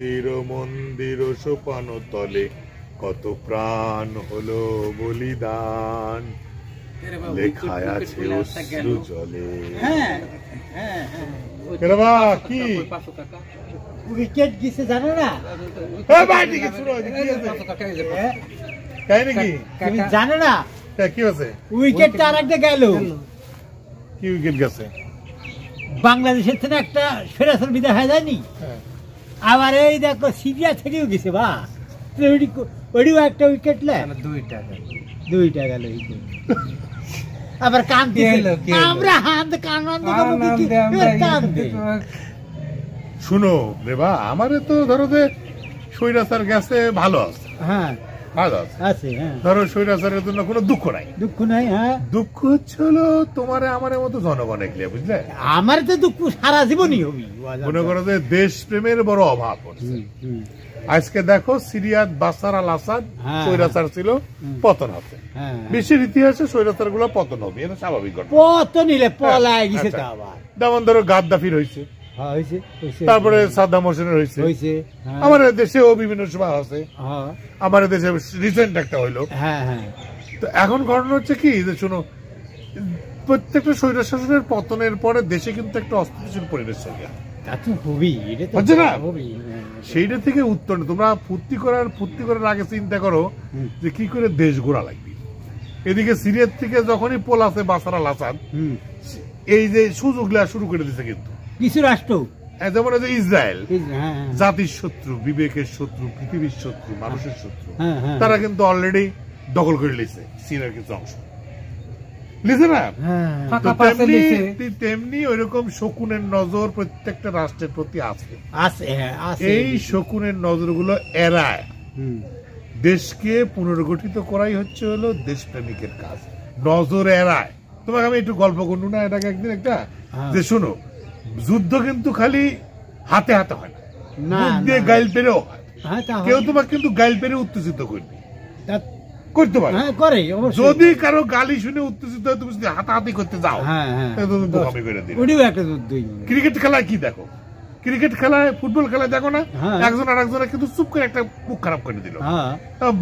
মন্দির সোপান তলে কত প্রাণ হলো বলিদান, লেখায় আছে অশ্রু জলে। কি উইকেট গেছে জানো না? তুমি জানো না কি আছে? উইকেটটা আরেকটা গেল। কি উইকেট গেছে? বাংলাদেশের থেকে একটা সেরাসর বিদায় হয়ে যায়নি, আবার এই দেখো সিরিয়া থেকেও গেছে। বা ওইটিও একটা উইকেট দুইটা গেল উইকেট। আবার কান্দে আমরা কান্দে। শুনো রেবা, আমারে তো ধরো যে স্বৈরাচার গেছে ভালো আছে, হ্যাঁ ভালো আছে, ধরো স্বৈরাচারের জন্য কোনো দুঃখ নাই। হ্যাঁ, দুঃখ হচ্ছে হলো তোমারে আমার মতো জনগণ এগলে, বুঝলে? আমার তো দুঃখ সারা জীবনই হবে। মনে করো যে দেশ প্রেমের বড় অভাব হচ্ছে। আজকে দেখো সিরিয়াত বাশার আল আসাদ স্বৈরাচার ছিল, পতন হচ্ছে। বিশ্বের ইতিহাসে স্বৈরাচার গুলো পতন হবে, এটা স্বাভাবিক ঘটনা। পতন নিলে পলায় গেছে। যেমন ধরো গাদ্দাফির হয়েছে, তারপরে সাদ্দাম হোসেনের হয়েছে, আমাদের দেশেও বিভিন্ন সময় আছে। আমাদের দেশে রিসেন্ট একটা হইলো। তো এখন ঘটনা হচ্ছে কি যে শোনো, প্রত্যেকটা স্বৈর শাসনের পতনের পরে দেশে কিন্তু একটা অস্থিতিশীল পরিবেশ চলে যায়। সেইটা থেকে উত্তর তোমরা ফুর্তি করার আগে চিন্তা করো যে কি করে দেশ ঘোরা লাগবে। এদিকে সিরিয়ার থেকে যখনই পোল আছে বাশার আল আসাদ, এই যে সুযোগ নেওয়া শুরু করে দিচ্ছে কিন্তু কিছু রাষ্ট্র, যেমন ইসরায়েল, জাতির শত্রু, বিবেকের শত্রু, পৃথিবীর শত্রু, মানুষের শত্রু, তারা কিন্তু অলরেডি দখল করে নিয়েছে চীনের কিছু অংশ, লিখে না? তেমনি ওইরকম শকুনের নজর প্রত্যেকটা রাষ্ট্রের প্রতি আছে। এই শকুনের নজরগুলো এড়ায় দেশকে পুনর্গঠিত করাই হচ্ছে হলো দেশপ্রেমিকের কাজ। নজর এড়ায়। তোমাকে আমি একটু গল্প করবো না এটাকে একদিন একটা, যে শোনো, যুদ্ধ কিন্তু খালি হাতে হাতে হয় না, মুখ দিয়ে গাইল পেরেও হয়। কেউ তোমাকে কিন্তু গাইল পেরে উত্তেজিত করবে, করতে পারে। যদি কারো গালি শুনে উত্তেজিত হয়, তুমি যদি হাতাহাতি করতে যাও, বোকামি করে দিবে। ক্রিকেট খেলায় কি দেখো, ক্রিকেট খেলায়, ফুটবল খেলায় দেখো না, একজন আর একজনের কিন্তু চুপ করে একটা মুখ খারাপ করে দিল,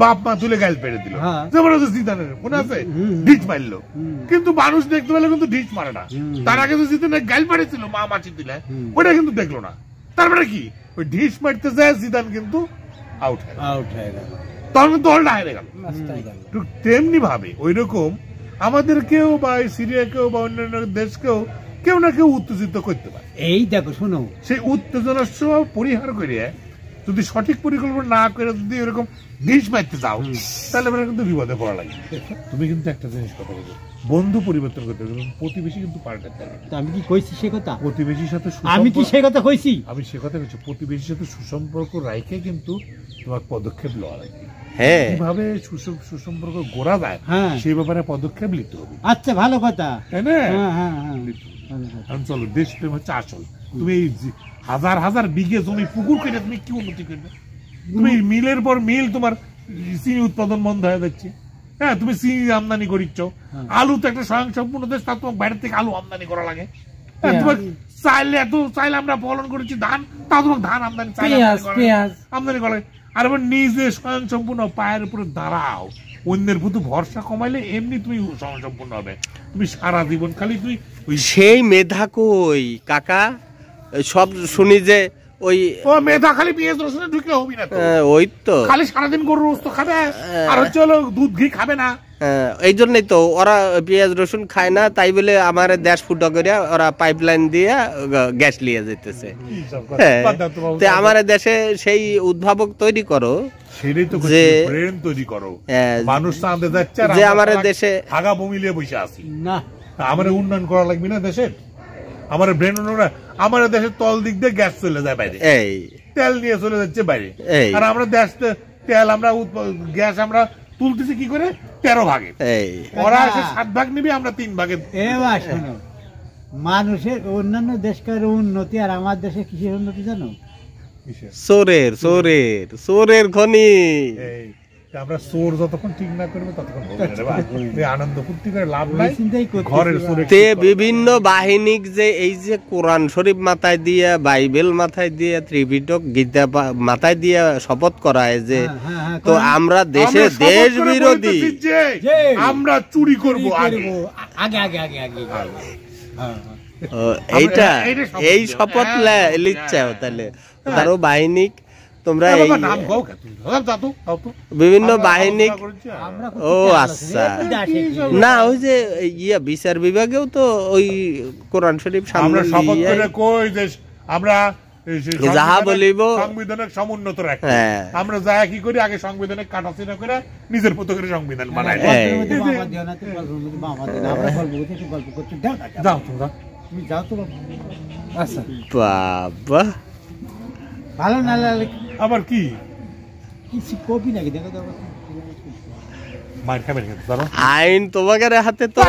বাপ মা তুলে গাইল পেরে দিল। যেমন জিদানের মনে আছে, ঢিচ মারলো, কিন্তু মানুষ দেখতে পেলে কিন্তু ঢিচ মারে না। তার আগে তো জিদানের গাইল পাড়েছিল মা মাছি দিলে, ওটা কিন্তু দেখলো না। তারপরে কি, ওই ঢিচ মারতে যায় জিদান কিন্তু আউট হয়ে গেল, তখন কিন্তু দলটা হেরে গেল। তেমনি ভাবে ওই রকম আমাদেরকেও বা সিরিয়াকেও বা অন্যান্য দেশকেও কেউ না কেউ উত্তেজিত করতে পারে। এই দেখো শোনো, সেই উত্তেজনার সময় পরিহার করে যদি সঠিক পরিকল্পনা না করে যদি এরকম ঢিস মারতে যাও, তাহলে আমরা কিন্তু বিপদে পড়া লাগবে। তুমি কিন্তু একটা জিনিস কথা বলছো, বন্ধু পরিবর্তন করতে হবে, প্রতিবেশী কিন্তু পাল্টাতে হবে। আমি কি কইছি সে কথা? প্রতিবেশীর সাথে আমি কি সে কথা কইছি? আমি সে কথা কইছি, প্রতিবেশীর সাথে সুসম্পর্ক রাখে কিন্তু তোমার পদক্ষেপ নেওয়া লাগবে। কিভাবে সুসম্পর্ক গড়া যায় সেই ব্যাপারে পদক্ষেপ নিতে হবে। আচ্ছা, ভালো কথা, তাই না? চলো, দেশপ্রেম হচ্ছে আসল। তুমি হাজার হাজার বিঘে জমি পুকুর কেটে তুমি কি উন্নতি করবে? তুমি মিলের পর মিল, তোমার চিনি উৎপাদন বন্ধ হয়ে যাচ্ছে। হ্যাঁ, তুমি চিনি আমদানি করিচ্ছ, আলু তো একটা স্বয়ংসম্পূর্ণ দেশ, তার তোমার বাইরে থেকে আলু আমদানি করা লাগে। তোমার চাইলে আমরা ফলন করেছি ধান, তা তোমার ধান আমদানি আমদানি করা লাগে। আর এবার নিজে স্বয়ংসম্পূর্ণ পায়ের উপরে দাঁড়াও, অন্যের প্রতি ভরসা কমাইলে এমনি তুমি স্বয়ংসম্পূর্ণ হবে। তুমি সারা জীবন খালি তুই সেই মেধা কই কাকা, সব শুনি যে ওই মেধা খালি পেঁয়াজ রসুনে ঢুকলে হবি না। ওই তো খালি সারাদিন গরুর গোশত খাবে আর হচ্ছে হলো দুধ ঘি খাবে না। এই জন্যই তো ওরা পেঁয়াজ রসুন খায় না, তাই বলে আমার দেশ ফুটো করে ওরা পাইপলাইন দিয়ে গ্যাস নিয়ে যেতেছে। আমার দেশে সেই উদ্ভাবক তৈরি করো, যে আমার দেশে হাগা বমি নিয়ে বসে আছি না, আমার উন্নয়ন করা লাগবে না দেশের? আমার ব্রেন আমার দেশের তল দিক দিয়ে গ্যাস চলে যায় বাইরে, তেল নিয়ে চলে যাচ্ছে বাইরে। আর আমরা দেশ তেল আমরা গ্যাস আমরা তুলতেছি কি করে 13 ভাগে, ওরা 7 ভাগ নিবি, আমরা 3 ভাগে। মানুষের অন্যান্য দেশকার উন্নতি আর আমার দেশে কিসের উন্নতি জানো? চোরের খনি। আমরা চোর যতক্ষণ ঠিক না করবো ততক্ষণ হবে না রে ভাই। এই আনন্দ ফুর্তি করে লাভ নাই, ঘরের চোরে তে বিভিন্ন বাহিনী যে এই যে কোরআন শরীফ মাথায় দিয়ে, বাইবেল মাথায় দিয়ে, ত্রিপিটক গীতা মাথায় দিয়ে শপথ করায় যে তো আমরা দেশে দেশ বিরোধী, আমরা চুরি করব আগে আগে আগে আগে আগে এইটা এই শপথ লিচ্ছে তাহলে তারও বাহিনী তোমরা এই বিভিন্ন বাহিনী। ও আচ্ছা, না ওই যে ইয়া বিচার বিভাগেও তো ওই কোরআন শরীফ সামনে আমরা যাহা বলিব সংবিধানের সমুন্নত রাখি। আমরা যা কি করি আগে সংবিধানে কাটাছিনা করে নিজের মতো করে সংবিধান বানাই। যাও তোমরা, তুমি যাও তো আচ্ছা বাবা, ভালো না লাগলে আবার কি কিছু কপি নাকি দেখো তো মার খাবেন, আইন তোমাদের হাতে তো।